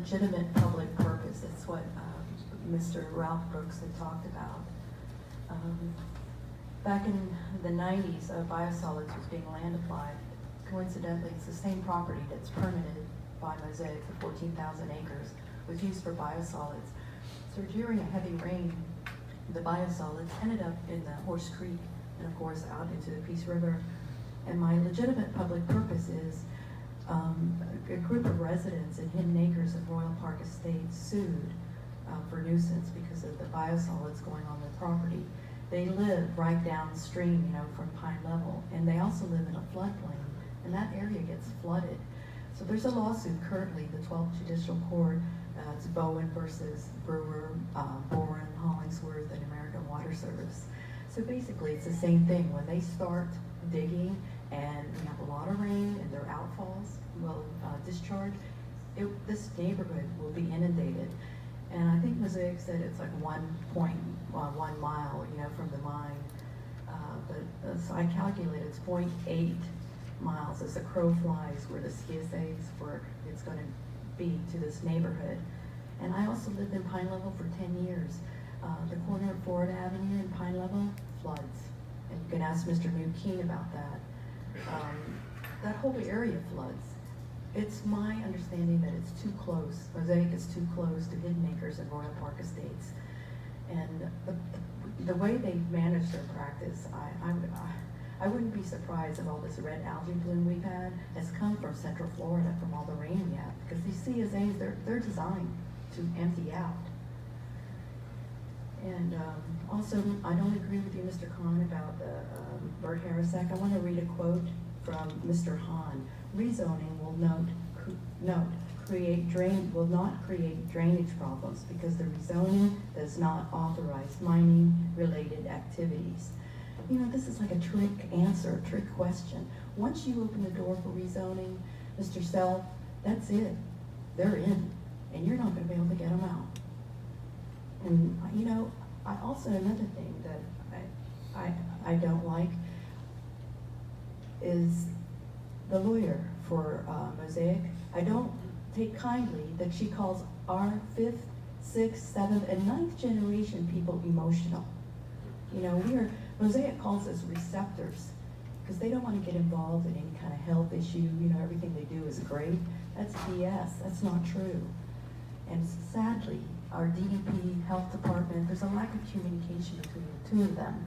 legitimate public purpose. It's what Mr. Ralph Brooks had talked about. Back in the 90s, biosolids was being land applied. Coincidentally, it's the same property that's permitted by Mosaic, the 14,000 acres, was used for biosolids. So during a heavy rain, the biosolids ended up in the Horse Creek and of course out into the Peace River. And my legitimate public purpose is a group of residents in Hidden Acres of Royal Park Estates sued for nuisance because of the biosolids going on their property. They live right downstream, you know, from Pine Level, and they also live in a floodplain, and that area gets flooded. So there's a lawsuit currently, the 12th Judicial Court. It's Bowen versus Brewer, Boren, Hollingsworth, and American Water Service. So basically, it's the same thing. When they start digging and we have a lot of rain and their outfalls will discharge, this neighborhood will be inundated. And I think Mosaic said it's like 1.1 mile, you know, from the mine. So I calculated it's 0.8 miles as the crow flies where the CSA's for it's going to be to this neighborhood. And I also lived in Pine Level for 10 years. The corner of Florida Avenue in Pine Level floods. And you can ask Mr. New Keen about that. That whole area floods. It's my understanding that it's too close. Mosaic is too close to Hidden Acres and Royal Park Estates. And the way they manage their practice, I wouldn't be surprised if all this red algae bloom we've had has come from Central Florida from all the rain we had. Because these CSAs, they're designed to empty out. And also, I don't agree with you, Mr. Khan, about the Bert Harris Act. I want to read a quote from Mr. Hahn. Rezoning will not create drainage problems because the rezoning does not authorize mining-related activities. You know, this is like a trick answer, a trick question. Once you open the door for rezoning, Mr. Self, that's it. They're in, and you're not going to be able to get them out. And, you know, another thing that I don't like is the lawyer for Mosaic. I don't take kindly that she calls our 5th, 6th, 7th, and 9th generation people emotional. You know, Mosaic calls us receptors because they don't want to get involved in any kind of health issue. You know, everything they do is great. That's BS. That's not true. And sadly, our DEP health department, there's a lack of communication between the two of them.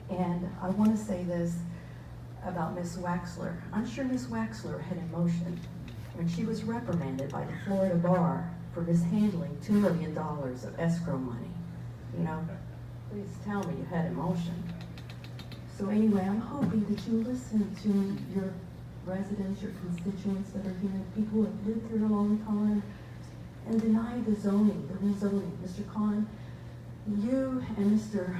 And I want to say this about Ms. Waxler. I'm sure Ms. Waxler had emotion when she was reprimanded by the Florida Bar for mishandling $2 million of escrow money. You know, please tell me you had emotion. So anyway, I'm hoping that you listen to your residents, your constituents that are here, people who have lived here a long time, and deny the zoning, the rezoning. Mr. Khan, you and Mr.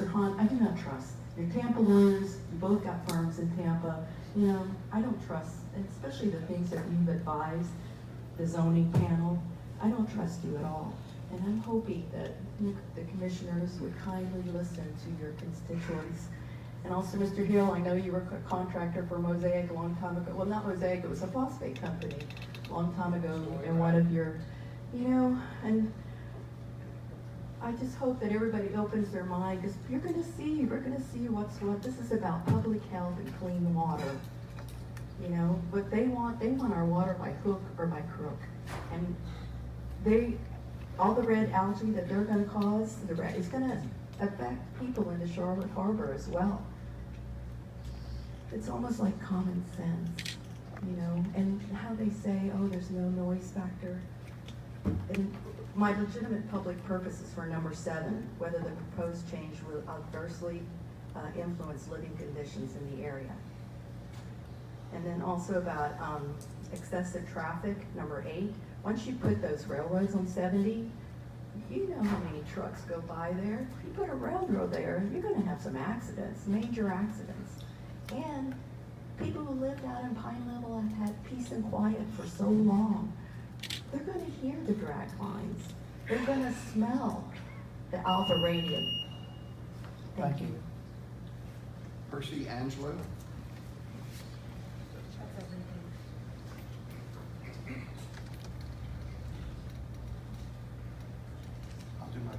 Hahn, I do not trust. You're Tampa lawyers, you both got firms in Tampa. You know, I don't trust, especially the things that you've advised, the zoning panel. I don't trust you at all. And I'm hoping that the commissioners would kindly listen to your constituents. And also, Mr. Hill, I know you were a contractor for Mosaic a long time ago. Well, not Mosaic, it was a phosphate company a long time ago. And one of your, you know, and I just hope that everybody opens their mind, because we're going to see what's what. This is about public health and clean water. You know, but they want our water by hook or by crook. And all the red algae that they're going to cause, it's going to affect people in the Charlotte Harbor as well. It's almost like common sense, you know, and how they say, oh, there's no noise factor. And my legitimate public purpose is for number 7, whether the proposed change will adversely influence living conditions in the area. And then also about excessive traffic, number 8. Once you put those railroads on 70, you know how many trucks go by there. If you put a railroad there, you're going to have some accidents, major accidents. And people who lived out in Pine Level and had peace and quiet for so long, they're going to hear the drag lines. They're going to smell the alpha radium. Thank you. Percy Angelo.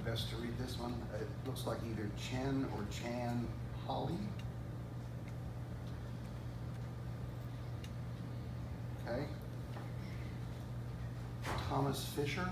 best to read this one. It looks like either Chen or Chan Holly. Okay. Thomas Fisher.